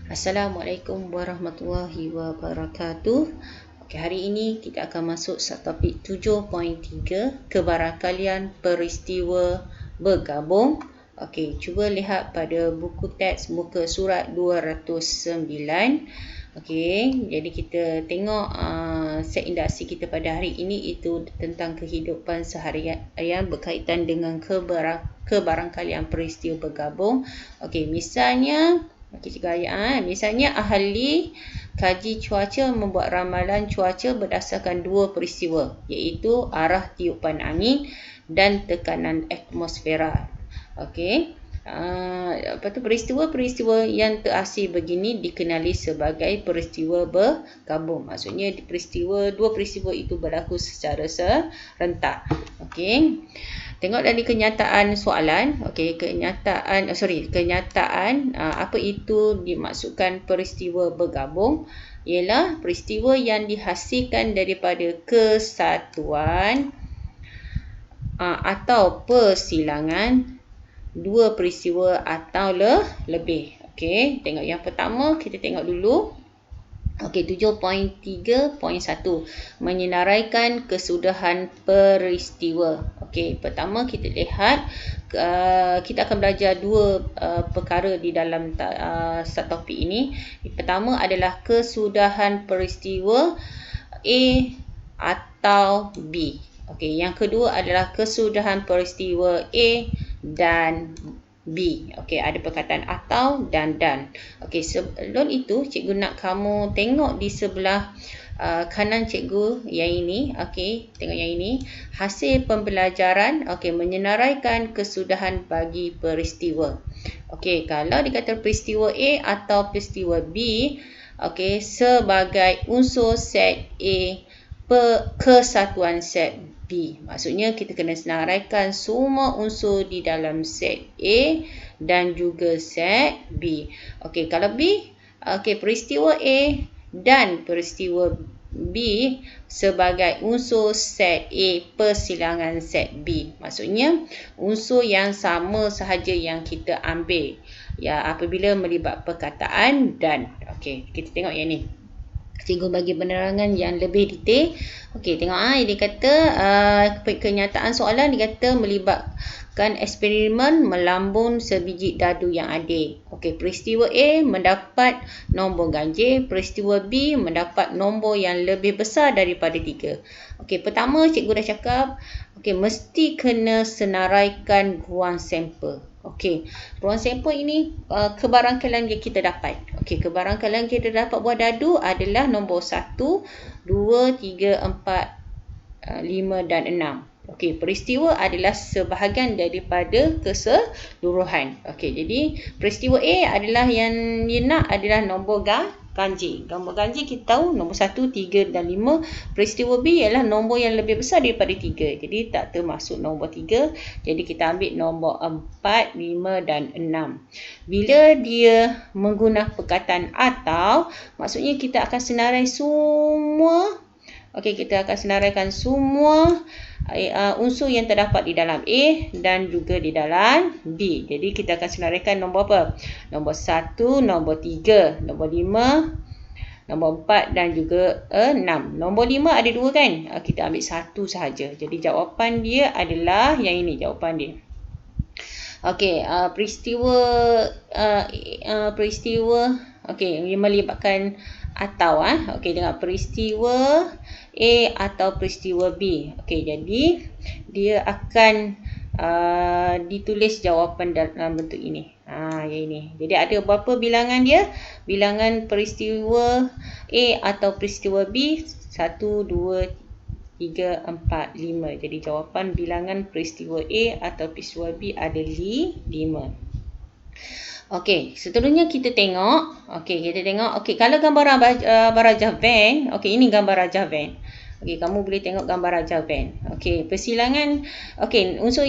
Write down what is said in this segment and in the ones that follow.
Assalamualaikum warahmatullahi wabarakatuh. Okey, hari ini kita akan masuk subtopik 7.3, kebarangkalian peristiwa bergabung. Okey, cuba lihat pada buku teks muka surat 209. Okey, jadi kita tengok set industri kita pada hari ini itu tentang kehidupan seharian berkaitan dengan kebarangkalian peristiwa bergabung. Okey, misalnya misalnya ahli kaji cuaca membuat ramalan cuaca berdasarkan dua peristiwa, iaitu arah tiupan angin dan tekanan atmosfera. Okey. Peristiwa-peristiwa yang terasing begini dikenali sebagai peristiwa bergabung. Maksudnya dua peristiwa itu berlaku secara serentak. Okey. Tengok dari kenyataan soalan. Okey, kenyataan apa itu dimaksudkan peristiwa bergabung? Ialah peristiwa yang dihasilkan daripada kesatuan atau persilangan dua peristiwa atau lebih. Okey, tengok yang pertama, kita tengok dulu. Okey, 7.3.1 menyenaraikan kesudahan peristiwa. Okey, pertama kita lihat kita akan belajar dua perkara di dalam subtopik ini. Pertama adalah kesudahan peristiwa A atau B. Okey, yang kedua adalah kesudahan peristiwa A dan B. Okey, ada perkataan atau dan. Okey, sebelum itu cikgu nak kamu tengok di sebelah kanan cikgu yang ini. Okey, tengok yang ini. Hasil pembelajaran, okey, menyenaraikan kesudahan bagi peristiwa. Okey, kalau dikata peristiwa A atau peristiwa B, okey, sebagai unsur set A kesatuan set B. Maksudnya kita kena senaraikan semua unsur di dalam set A dan juga set B. Okey, kalau B, okey, peristiwa A dan peristiwa B sebagai unsur set A persilangan set B. Maksudnya unsur yang sama sahaja yang kita ambil ya apabila melibat perkataan dan. Okey, kita tengok yang ni. Cikgu bagi penerangan yang lebih detail. Okey, tengok dia kata kenyataan soalan dia kata melibatkan eksperimen melambung sebiji dadu yang adil. Okey, peristiwa A mendapat nombor ganjil, peristiwa B mendapat nombor yang lebih besar daripada 3. Okey, pertama cikgu dah cakap, okey, mesti kena senaraikan ruang sampel. Okey, ruang sampel ini kebarangkalian yang kita dapat. Okey, kebarangkalian kita dapat buah dadu adalah nombor 1, 2, 3, 4, 5 dan 6. Okey, peristiwa adalah sebahagian daripada keseluruhan. Okey, jadi peristiwa A adalah yang dia nak adalah nombor ganjil. Nombor ganjil kita tahu nombor 1, 3 dan 5. Peristiwa B ialah nombor yang lebih besar daripada 3. Jadi tak termasuk nombor 3. Jadi kita ambil nombor 4, 5 dan 6. Bila dia menggunakan perkataan atau, maksudnya kita akan senarai semua. Okey, kita akan senaraikan semua unsur yang terdapat di dalam A dan juga di dalam B. Jadi kita akan senaraikan nombor apa? Nombor 1, nombor 3, nombor 5, nombor 4 dan juga 6. Nombor 5 ada 2 kan? Kita ambil 1 sahaja. Jadi jawapan dia adalah yang ini jawapan dia. Okey, peristiwa okey, yang melibatkan atau okey, dengan peristiwa A atau peristiwa B. Okey, jadi dia akan ditulis jawapan dalam bentuk ini. Yang ini. Jadi ada berapa bilangan dia? Bilangan peristiwa A atau peristiwa B 1, 2, 3, 4, 5. Jadi jawapan bilangan peristiwa A atau peristiwa B ada 5. Okey, seterusnya kita tengok. Okey, kalau gambar rajah van. Okey, ini gambar rajah van. Okey, kamu boleh tengok gambar rajah van. Okey, persilangan. Okey, unsur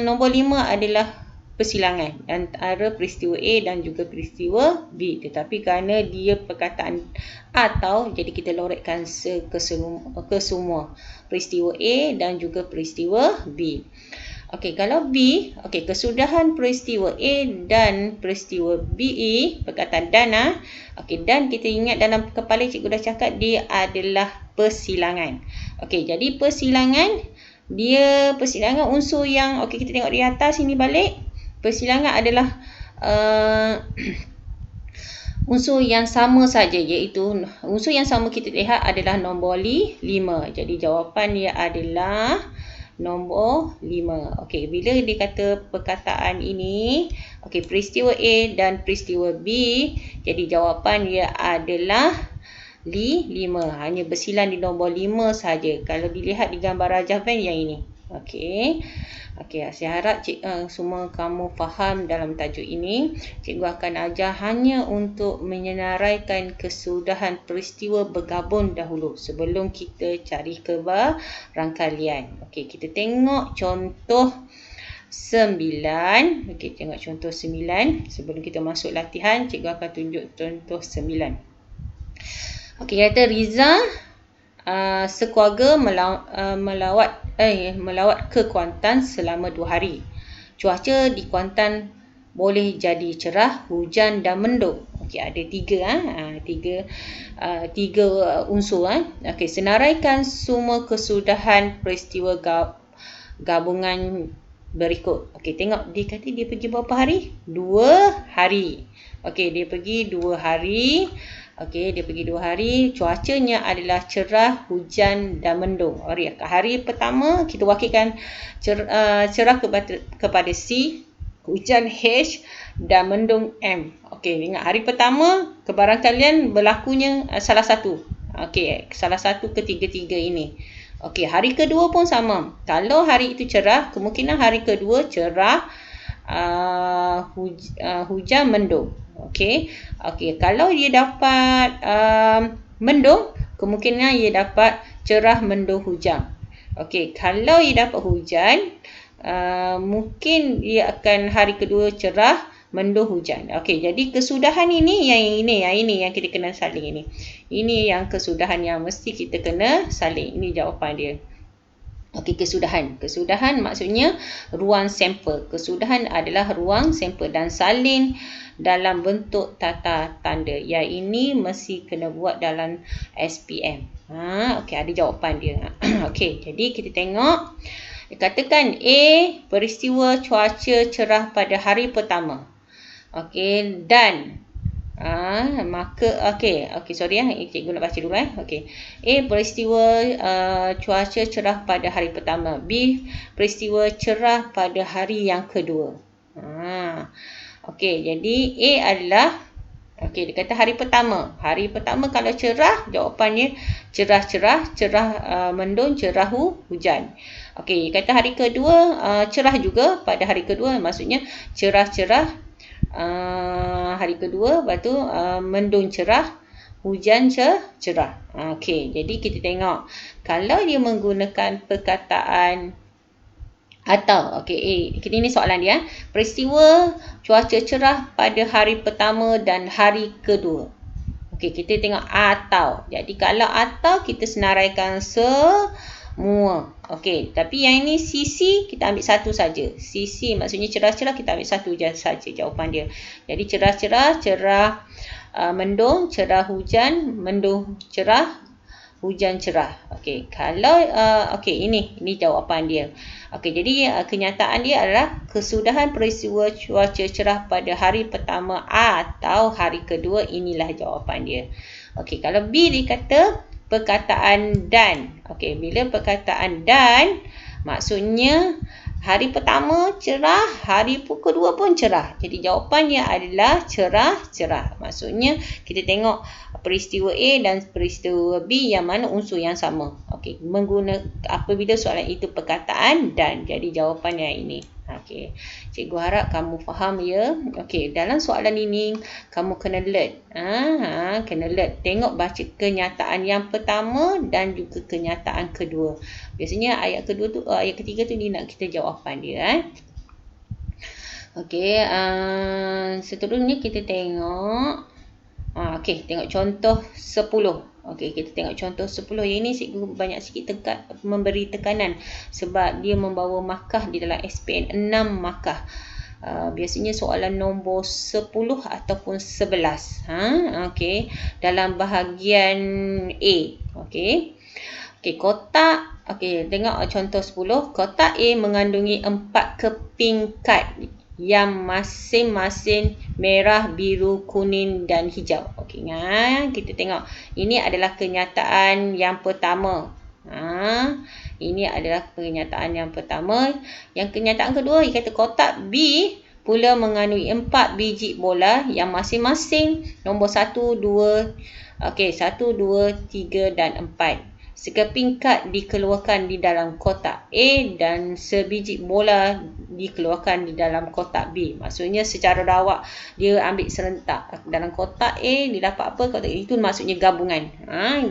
nombor 5 adalah persilangan antara peristiwa A dan juga peristiwa B. Tetapi kerana dia perkataan atau, jadi kita lorekkan ke semua peristiwa A dan juga peristiwa B. Okey, kalau B, okey, kesudahan peristiwa A dan peristiwa B, perkataan dan okey, dan kita ingat dalam kepala cikgu dah cakap dia adalah persilangan. Okey, jadi persilangan unsur yang okey, kita tengok di atas sini balik. Persilangan adalah unsur yang sama saja, iaitu unsur yang sama kita lihat adalah nombor 5. Jadi jawapan dia adalah nombor 5. Okey, bila dia kata perkataan ini, okey, peristiwa A dan peristiwa B, jadi jawapan dia adalah 5. Hanya bersilang di nombor 5 saja. Kalau dilihat di gambar rajah van yang ini. Okey. Okey, saya harap semua kamu faham dalam tajuk ini. Cikgu akan ajar hanya untuk menyenaraikan kesudahan peristiwa bergabung dahulu sebelum kita cari kebarangkalian. Okey, kita tengok contoh 9. Okey, tengok contoh 9. Sebelum kita masuk latihan, cikgu akan tunjuk contoh 9. Okey, kata Riza sekeluarga melawat ke Kuantan selama 2 hari. Cuaca di Kuantan boleh jadi cerah, hujan dan mendung. Okey, ada tiga unsur. Okey, senaraikan semua kesudahan peristiwa gabungan berikut. Okey, tengok dia kata dia pergi berapa hari? 2 hari. Okey, dia pergi 2 hari. Okey, dia pergi 2 hari. Cuacanya adalah cerah, hujan dan mendung. Hari pertama kita wakilkan cerah kepada C, hujan H dan mendung M. Okey, ingat hari pertama kebarangkalian berlakunya salah satu. Okey, salah satu ketiga-tiga ini. Okey, hari kedua pun sama. Kalau hari itu cerah, kemungkinan hari kedua cerah, hujan, mendung. Okey. Okey, kalau dia dapat mendung, kemungkinan dia dapat cerah, mendung, hujan. Okey, kalau dia dapat hujan, mungkin dia akan hari kedua cerah, mendung, hujan. Okey, jadi kesudahan ini yang kita kena salin ini. Ini yang kesudahan yang mesti kita kena salin. Ini jawapan dia. Okey, kesudahan. Kesudahan maksudnya ruang sampel. Kesudahan adalah ruang sampel dan salin dalam bentuk tata tanda. Yang ini mesti kena buat dalam SPM. Okey, ada jawapan dia. Okey, jadi kita tengok. Dikatakan A, peristiwa cuaca cerah pada hari pertama. Okey, dan cikgu nak baca dulu. Okey. A, peristiwa cuaca cerah pada hari pertama. B, peristiwa cerah pada hari yang kedua. Okey, jadi A adalah dia kata hari pertama. Hari pertama kalau cerah, jawapannya cerah, mendung, cerah, hujan. Okey, kata hari kedua cerah juga pada hari kedua, maksudnya cerah, hari kedua, lepas tu mendung cerah, hujan cerah. Okey, jadi kita tengok kalau dia menggunakan perkataan atau, ini soalan dia. Peristiwa cuaca cerah pada hari pertama dan hari kedua. Okey, kita tengok atau. Jadi kalau atau kita senaraikan semua. Okey, tapi yang ini CC kita ambil satu saja. CC maksudnya cerah-cerah, kita ambil satu saja jawapan dia. Jadi cerah, mendung, cerah, hujan, mendung, cerah, hujan, cerah. Okey, kalau ini jawapan dia. Okey, jadi kenyataan dia adalah kesudahan peristiwa cuaca cerah pada hari pertama atau hari kedua. Inilah jawapan dia. Okey, kalau B dikata perkataan dan. Okey, bila perkataan dan, maksudnya hari pertama cerah, hari kedua pun cerah. Jadi jawapannya adalah cerah. Maksudnya kita tengok peristiwa A dan peristiwa B yang mana unsur yang sama. Okey, apabila soalan itu perkataan dan, jadi jawapannya ini. Okey, cikgu harap kamu faham ya. Okey, dalam soalan ini kamu kena alert. Kena alert. Tengok baca kenyataan yang pertama dan juga kenyataan kedua. Biasanya ayat ketiga tu dia nak kita jawapan dia. Okey, seterusnya kita tengok. Okey, tengok contoh 10. Okey, kita tengok contoh 10. Yang ini cikgu banyak sikit memberi tekanan sebab dia membawa markah di dalam SPM 6 markah. Biasanya soalan nombor 10 ataupun 11. Okey, dalam bahagian A. Okey. Okey, kotak. Okey, tengok contoh 10. Kotak A mengandungi 4 keping kad yang masing-masing merah, biru, kuning dan hijau. Okey, ingat, kita tengok. Ini adalah kenyataan yang pertama. Ini adalah kenyataan yang pertama. Yang kenyataan kedua, dia kata kotak B pula mengandungi 4 biji bola yang masing-masing nombor 1, 2, 3 dan 4. Sekeping kad dikeluarkan di dalam kotak A dan sebiji bola dikeluarkan di dalam kotak B. Maksudnya secara rawak dia ambil serentak. Dalam kotak A dia dapat apa? Kotak A. Itu maksudnya gabungan.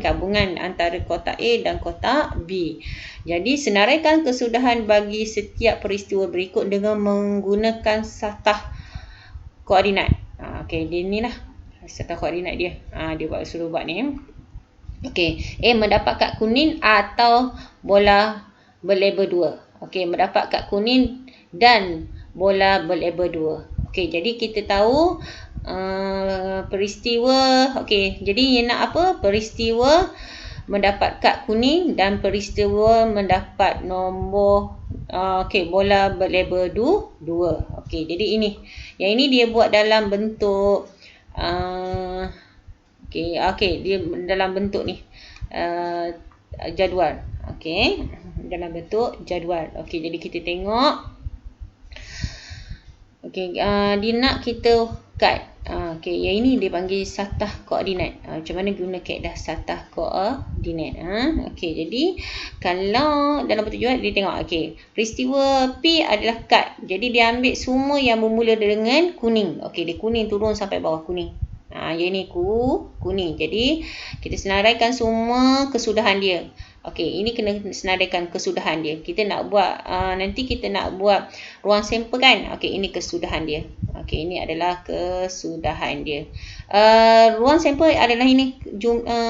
Gabungan antara kotak A dan kotak B. Jadi senaraikan kesudahan bagi setiap peristiwa berikut dengan menggunakan satah koordinat. Okey, dia ni lah satah koordinat dia. Dia suruh buat ni. Okey, A mendapat kad kuning atau bola berlabel 2. Okey, mendapat kad kuning dan bola berlabel 2. Okey, jadi kita tahu peristiwa. Okey, jadi yang nak apa? Peristiwa mendapat kad kuning dan peristiwa mendapat nombor bola berlabel 2. Okey, jadi ini. Yang ini dia buat dalam bentuk Okey, dia dalam bentuk ni jadual. Okey, dalam bentuk jadual. Okey, jadi kita tengok. Okey, dia nak kita kad. Okey, yang ini dia panggil satah koordinat. Macam mana guna kaedah satah koordinat? Okey, jadi kalau dalam bentuk jadual dia tengok. Okey, peristiwa P adalah kad. Jadi dia ambil semua yang bermula dengan kuning. Okey, dia kuning turun sampai bawah kuning. Yang ni kuning. Jadi kita senaraikan semua kesudahan dia. Okey, ini kena senaraikan kesudahan dia. Kita nak buat nanti kita nak buat ruang sampel kan. Okey, ini kesudahan dia. Okey, ini adalah kesudahan dia. Ruang sampel adalah ini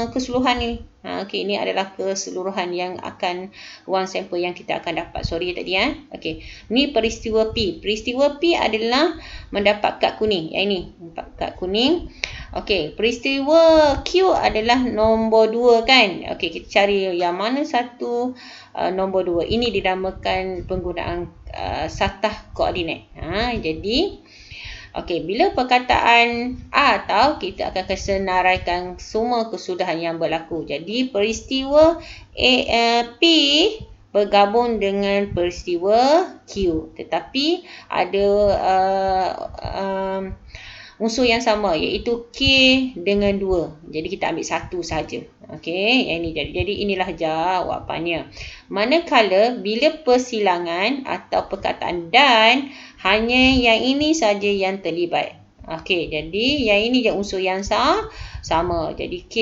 keseluruhan ni. Okey, ini adalah keseluruhan yang akan ruang sampel yang kita akan dapat. Sorry tadi Okey, ni peristiwa P. Peristiwa P adalah mendapat kad kuning. Yang ini mendapat kad kuning. Okey, peristiwa Q adalah nombor 2 kan. Okey, kita cari yang mana satu nombor 2. Ini dinamakan penggunaan satah koordinat. Jadi okey, bila perkataan atau kita akan senaraikan semua kesudahan yang berlaku. Jadi peristiwa P bergabung dengan peristiwa Q, tetapi ada unsur yang sama, iaitu K dengan 2. Jadi kita ambil satu saja. Okey, yang ini jadi inilah jawapannya. Manakala bila persilangan atau perkataan dan hanya yang ini saja yang terlibat. Okey, jadi yang ini je unsur yang sama. Jadi K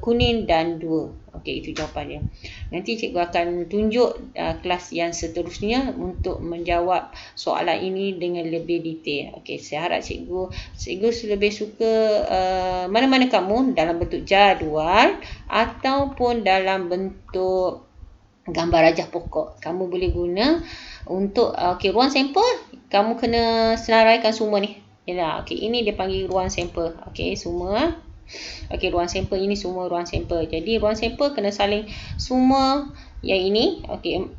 kuning dan 2. Okey, itu jawapannya. Nanti cikgu akan tunjuk kelas yang seterusnya untuk menjawab soalan ini dengan lebih detail. Okey, saya harap cikgu lebih suka mana-mana kamu dalam bentuk jadual ataupun dalam bentuk gambar rajah pokok. Kamu boleh guna untuk ruang sampel. Kamu kena senaraikan semua ni. Okey, ini dia panggil ruang sampel. Okey, semua. Okey, ruang sampel ini semua ruang sampel. Jadi ruang sampel kena saling semua yang ini. Okey,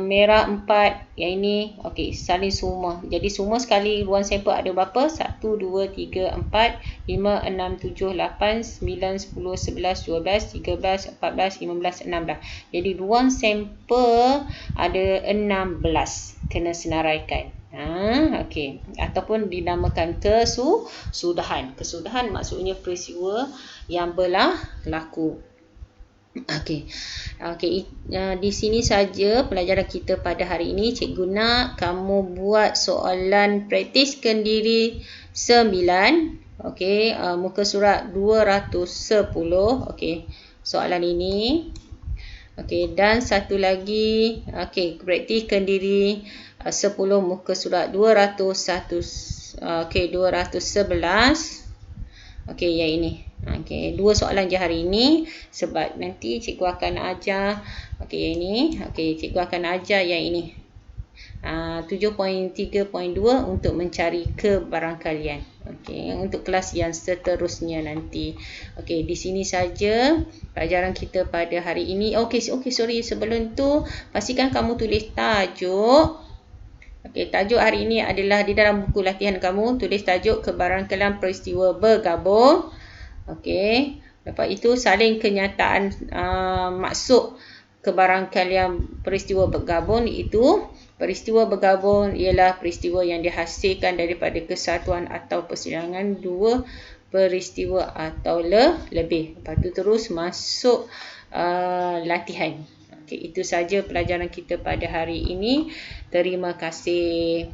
merah 4, yang ini. Okey, saling semua. Jadi semua sekali ruang sampel ada berapa? 1, 2, 3, 4, 5, 6, 7, 8, 9, 10, 11, 12, 13, 14, 15, 16. Jadi ruang sampel ada 16. Kena senaraikan. Okey, ataupun dinamakan kesudahan. Kesudahan maksudnya peristiwa yang berlaku. Okey. Di sini saja pelajaran kita pada hari ini. Cikgu nak kamu buat soalan praktiskan diri 9. Okey, muka surat 210. Okey, soalan ini. Okey, dan satu lagi. Okey, praktiskan diri 10 muka surat 201. Okey, 211. Okey, yang ini. Okey, 2 soalan je hari ini sebab nanti cikgu akan ajar okey yang ini. Okey, cikgu akan ajar yang ini. 7.3.2 untuk mencari kebarangkalian. Okey, untuk kelas yang seterusnya nanti. Okey, di sini saja pelajaran kita pada hari ini. Okey, sorry, sebelum tu pastikan kamu tulis tajuk. Okey, tajuk hari ini adalah di dalam buku latihan kamu, tulis tajuk kebarangkalian peristiwa bergabung. Okey, lepas itu salin kenyataan maksud kebarangkalian peristiwa bergabung, iaitu peristiwa bergabung ialah peristiwa yang dihasilkan daripada kesatuan atau persilangan dua peristiwa atau lebih. Lepas tu terus masuk latihan. Okey, itu saja pelajaran kita pada hari ini. Terima kasih.